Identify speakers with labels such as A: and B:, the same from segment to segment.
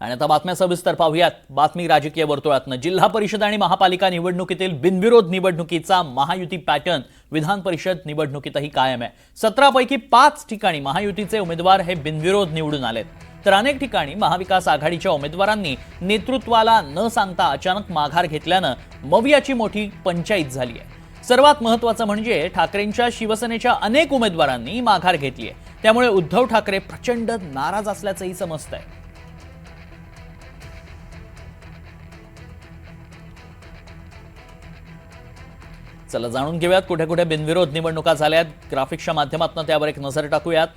A: आणि आता बातम्या सविस्तर पाहूयात। बातमी राजकीय वर्तुळातनं। जिल्हा परिषद आणि महापालिका निवडणुकीतील बिनविरोध निवडणुकीचा महायुती पॅटर्न विधान परिषद निवडणुकीतही कायम आहे। 17 पैकी 5 ठिकाणी महायुतीचे उमेदवार हे बिनविरोध निवडून आलेत, तर अनेक ठिकाणी महाविकास आघाडीच्या उमेदवारांनी नेतृत्वाला न सांगता अचानक माघार घेतल्यानं मवियाची मोठी पंचायत झाली आहे। सर्वात महत्त्वाचं म्हणजे ठाकरेंच्या शिवसेनेच्या अनेक उमेदवारांनी माघार घेतली आहे, त्यामुळे उद्धव ठाकरे प्रचंड नाराज असल्याचंही समजतंय। चला जाणून घेऊयात कुठे कुठे बिनविरोध निवडणुका झाल्यात। ग्राफिक्सच्या माध्यमातून त्यावर एक नजर टाकूयात।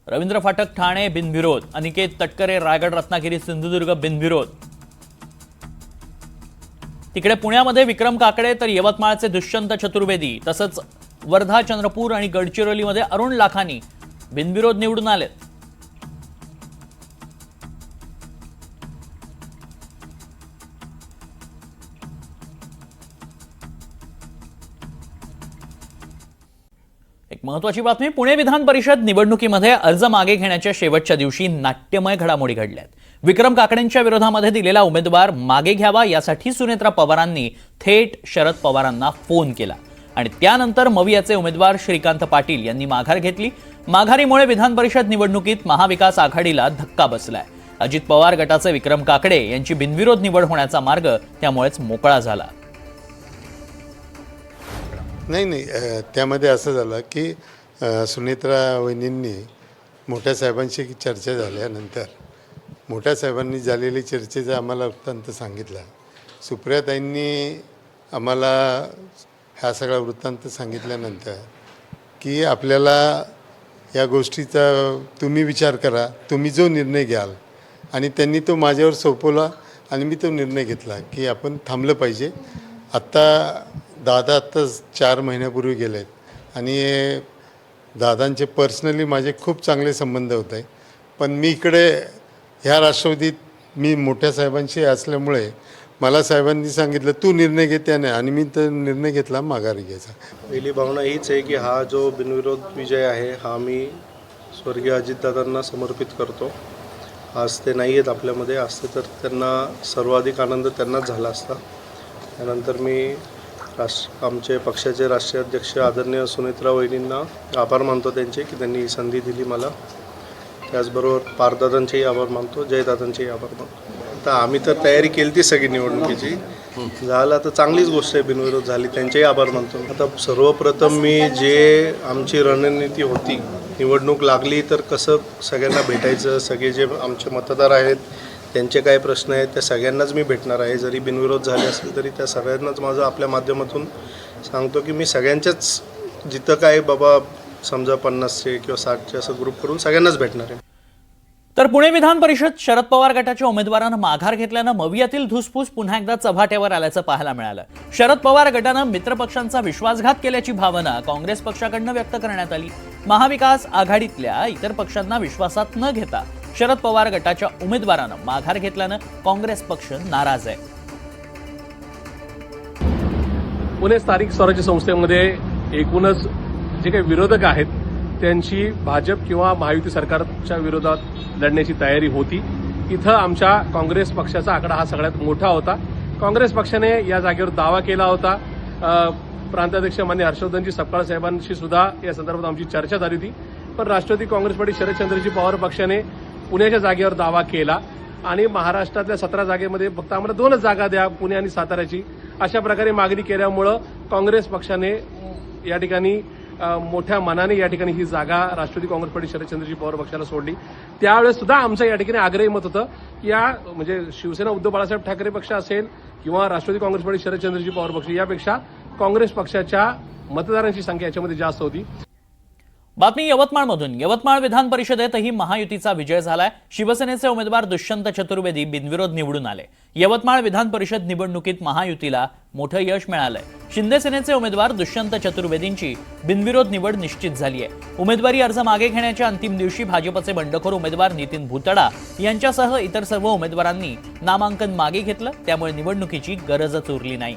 A: रवींद्र फाटक ठाणे बिनविरोध, अनिकेत तटकरे रायगड रत्नागिरी सिंधुदुर्ग बिनविरोध। तिकडे पुण्यामध्ये विक्रम काकडे तर यवतमाळचे दुष्यंत चतुर्वेदी तसंच वर्धा चंद्रपूर आणि गडचिरोलीमध्ये अरुण लाखानी बिनविरोध निवडून आलेत। एक महत्त्वाची बातमी, पुणे विधान परिषद निवडणुकीमध्ये अर्ज मागे घेण्याच्या शेवटच्या दिवशी नाट्यमय घडामोडी घडल्यात। विक्रम काकडेंच्या विरोधामध्ये दिलेला उमेदवार मागे घ्यावा यासाठी सुनेत्रा पवारांनी थेट शरद पवारांना फोन केला आणि त्यानंतर मवियाचे उमेदवार श्रीकांत पाटील यांनी माघार घेतली। माघारीमुळे विधान परिषद निवडणुकीत महाविकास आघाडीला धक्का बसलाय। अजित पवार गटाचे विक्रम काकडे यांची बिनविरोध निवड होण्याचा मार्ग त्यामुळेच मोकळा झाला।
B: नाही, त्यामध्ये असं झालं की सुनेत्रा वहिनींनी मोठ्या साहेबांशी चर्चा झाल्यानंतर मोठ्या साहेबांनी झालेली चर्चेचा आम्हाला वृत्तांत सांगितला। सुप्रियाताईंनी आम्हाला हा सगळा वृत्तांत सांगितल्यानंतर की आपल्याला या गोष्टीचा तुम्ही विचार करा, तुम्ही जो निर्णय घ्याल, आणि त्यांनी तो माझ्यावर सोपवला आणि मी तो निर्णय घेतला की आपण थांबलं पाहिजे। दादा आत्ता 4 महिन्यापूर्वी गेलेत आणि दादांचे पर्सनली माझे खूप चांगले संबंध होते, पण मी इकडे ह्या राष्ट्रवादीत मी मोठ्या साहेबांशी असल्यामुळे मला साहेबांनी सांगितलं तू निर्णय घे त्याने, आणि मी तर निर्णय घेतला माघारी घ्यायचा।
C: पहिली भावना हीच आहे की हा जो बिनविरोध विजय आहे हा मी स्वर्गीय अजितदादांना समर्पित करतो। आज ते नाही आहेत आपल्यामध्ये, असते तर त्यांना सर्वाधिक आनंद त्यांनाच झाला असता। त्यानंतर मी आमचे पक्षाचे राष्ट्रीय अध्यक्ष आदरणीय सुनेत्रा वहिनींना आभार मानतो त्यांचे की त्यांनी ही संधी दिली मला। त्याचबरोबर पारदादांचेही आभार मानतो, जयदादांचेही आभार मानतो। आता आम्ही तर तयारी केली ती सगळी निवडणुकीची, झालं तर चांगलीच गोष्ट आहे, बिनविरोध झाली, त्यांचेही आभार मानतो। आता सर्वप्रथम मी जे आमची रणनीती होती, निवडणूक लागली तर कसं सगळ्यांना भेटायचं, सगळे जे आमचे मतदार आहेत त्यांचे काय प्रश्न आहेत त्या सगळ्यांनाच मी भेटणार आहे। जरी बिनविरोध झाले असले तरी त्या सगळ्यांनाच माझं आपल्या माध्यमातून सांगतो की मी सगळ्यांच्याच जिथं काय बाबा समजा 50चे किंवा 60चे असं ग्रुप करून सगळ्यांनाच भेटणार आहे।
A: तर पुणे विधान परिषद शरद पवार गटाच्या उमेदवारांना माघार घेतल्यानं मवियातील धुसफूस पुन्हा एकदा चव्हाट्यावर आल्याचं पाहायला मिळालं। शरद पवार गटानं मित्रपक्षांचा विश्वासघात केल्याची भावना काँग्रेस पक्षाकडनं व्यक्त करण्यात आली। महाविकास आघाडीतल्या इतर पक्षांना विश्वासात न घेता शरद पवार गटाच्या उमेदवारानं माघार घेतल्यानं काँग्रेस पक्ष नाराज आहे।
D: पुणे स्थानिक स्वराज्य संस्थेमध्ये एकूणच जे काही विरोधक आहेत त्यांची भाजप किंवा महायुती सरकारच्या विरोधात लढण्याची तयारी होती। इथं आमच्या काँग्रेस पक्षाचा आकडा हा सगळ्यात मोठा होता। काँग्रेस पक्षाने या जागेवर दावा केला होता। प्रांताध्यक्ष मान्य हर्षवर्धनजी सपकाळ साहेबांशी सुद्धा या संदर्भात आमची चर्चा झाली होती, पण राष्ट्रवादी काँग्रेस पार्टी शरदचंद्रजी पवार पक्षाने पुण्याच्या जागेवर दावा केला आणि महाराष्ट्रातल्या 17 जागेमध्ये फक्त आम्हाला 2च जागा द्या, पुणे आणि साताऱ्याची, अशा प्रकारे मागणी केल्यामुळं काँग्रेस पक्षाने या ठिकाणी मोठ्या मनाने या ठिकाणी ही जागा राष्ट्रवादी काँग्रेस पार्टी शरदचंद्रजी पवार पक्षाला सोडली। त्यावेळेस सुद्धा आमचं या ठिकाणी आग्रही मत होतं की या म्हणजे शिवसेना उद्धव बाळासाहेब ठाकरे पक्ष असेल किंवा राष्ट्रवादी काँग्रेस पार्टी शरदचंद्रजी पवार पक्ष यापेक्षा काँग्रेस पक्षाच्या मतदारांची संख्या याच्यामध्ये जास्त होती।
A: बातमी यवतमाळमधून। यवतमाळ विधान परिषदेतही महायुतीचा विजय झालाय। शिवसेनेचे उमेदवार दुष्यंत चतुर्वेदी बिनविरोध निवडून आले। यवतमाळ विधान परिषद निवडणुकीत महायुतीला मोठं यश मिळालंय। शिंदे सेनेचे उमेदवार दुष्यंत चतुर्वेदींची बिनविरोध निवड निश्चित झाली आहे। उमेदवारी अर्ज मागे घेण्याच्या अंतिम दिवशी भाजपचे बंडखोर उमेदवार नितीन भुतडा यांच्यासह इतर सर्व उमेदवारांनी नामांकन मागे घेतलं, त्यामुळे निवडणुकीची गरजच उरली नाही।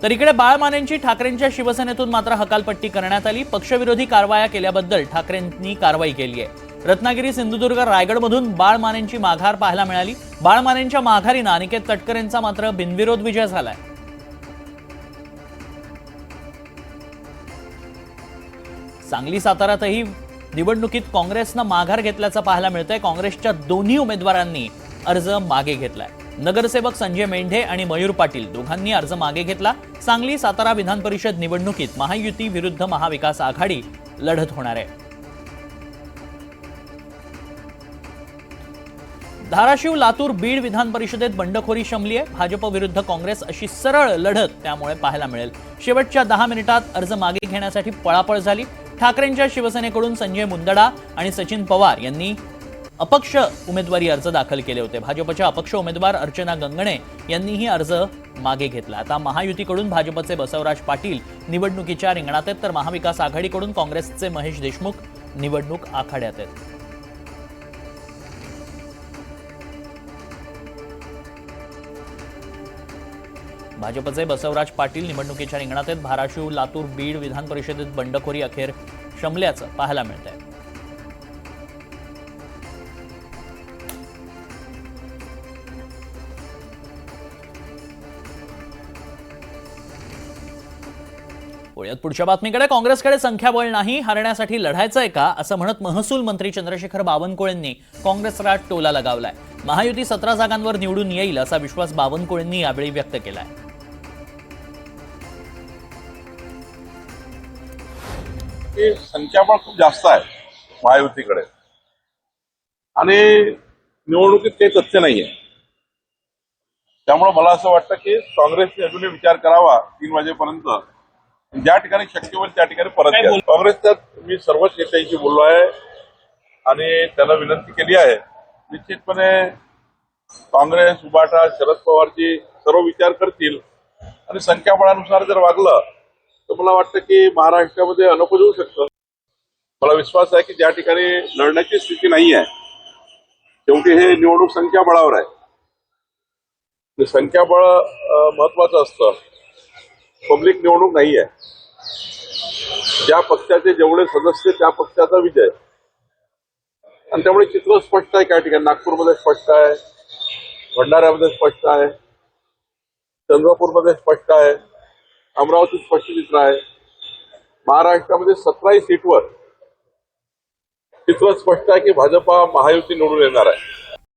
A: तर इकडे बाळ मानेंची ठाकरेंच्या शिवसेनेतून मात्र हकालपट्टी करण्यात आली. पक्षविरोधी कारवाया केल्याबद्दल ठाकरेंनी कारवाई केली आहे. रत्नागिरी, सिंधुदुर्ग, रायगडमधून बाळ मानेंची माघार पाहायला मिळाली. बाळ मानेंच्या माघारीनं अनिकेत तटकरेंचा मात्र बिनविरोध विजय झालाय. सांगली, साताऱ्यातही निवडणुकीत काँग्रेसनं माघार घेतल्याचं पाहायला मिळतंय. काँग्रेसच्या दोन्ही उमेदवारांनी अर्ज मागे घेतलाय. नगरसेवक संजय मेंढे आणि मयूर पाटील दोघांनी अर्ज मागे घेतला. सांगली, सातारा विधान परिषद निवडणुकीत महायुती विरुद्ध महाविकास आघाडी लढत होणार आहे. धाराशिव, लातूर, बीड विधान परिषदेत बंडखोरी शमली आहे. भाजप विरुद्ध काँग्रेस अशी सरळ लढत त्यामुळे पाहायला मिळेल. शेवटच्या 10 मिनिटात अर्ज मागे घेण्यासाठी पळापळ झाली. ठाकरेंच्या शिवसेनेकडून संजय मुंदडा आणि सचिन पवार यांनी अपक्ष उमेदवारी अर्ज दाखल केले होते. भाजपच्या अपक्ष उमेदवार अर्चना गंगणे यांनीही अर्ज मागे घेतला. आता महायुतीकडून भाजपचे बसवराज पाटील निवडणुकीच्या रिंगणात आहेत, तर महाविकास आघाडीकडून काँग्रेसचे महेश देशमुख निवडणूक आखाड्यात आहेत. भाजपचे बसवराज पाटील निवडणुकीच्या रिंगणात आहेत. धाराशिव, लातूर, बीड विधान परिषदेत बंडखोरी अखेर शमल्याचं पाहायला मिळत आहे. पुण्यात पुढच्या बातमीकडे. काँग्रेसकडे संख्याबळ नाही, हरण्यासाठी लढायचंय का असं म्हणत महसूल मंत्री चंद्रशेखर बावनकुळेंनी काँग्रेसला टोला लगावलाय. महायुती 17 जागांवर निवडून येईल असा विश्वास बावनकुळेंनी यावेळी व्यक्त केलाय.
E: संख्याबळ खूप जास्त आहे महायुतीकडे आणि निवडणुकीत काही तथ्य नाहीये. त्यामुळे मला असं वाटतं की काँग्रेसने अजूनही विचार करावा 3 वाजेपर्यंत. ज्या ठिकाणी शक्य होईल त्या ठिकाणी परत घ्या. काँग्रेसच्या मी सर्वच नेत्यांशी बोललो आहे आणि त्यांना विनंती केली आहे. निश्चितपणे काँग्रेस, उबाटा, शरद पवारजी सर्व विचार करतील आणि संख्याबळानुसार जर वागलं तर मला वाटतं की महाराष्ट्रामध्ये अनोखं होऊ शकतं. मला विश्वास आहे की ज्या ठिकाणी लढण्याची स्थिती नाही आहे, शेवटी हे निवडणूक संख्याबळावर आहे. संख्याबळ महत्वाचं असतं, पब्लिक निवडणूक नाही आहे. ज्या पक्षाचे जेवढे सदस्य त्या पक्षाचा विजय, आणि त्यामुळे चित्र स्पष्ट आहे. काही ठिकाणी नागपूरमध्ये स्पष्ट आहे, भंडाऱ्यामध्ये स्पष्ट आहे, चंद्रपूरमध्ये स्पष्ट आहे, अमरावतीत स्पष्ट चित्र आहे. महाराष्ट्रामध्ये 17 सीटवर चित्र स्पष्ट आहे की भाजपा महायुती निवडून येणार आहे.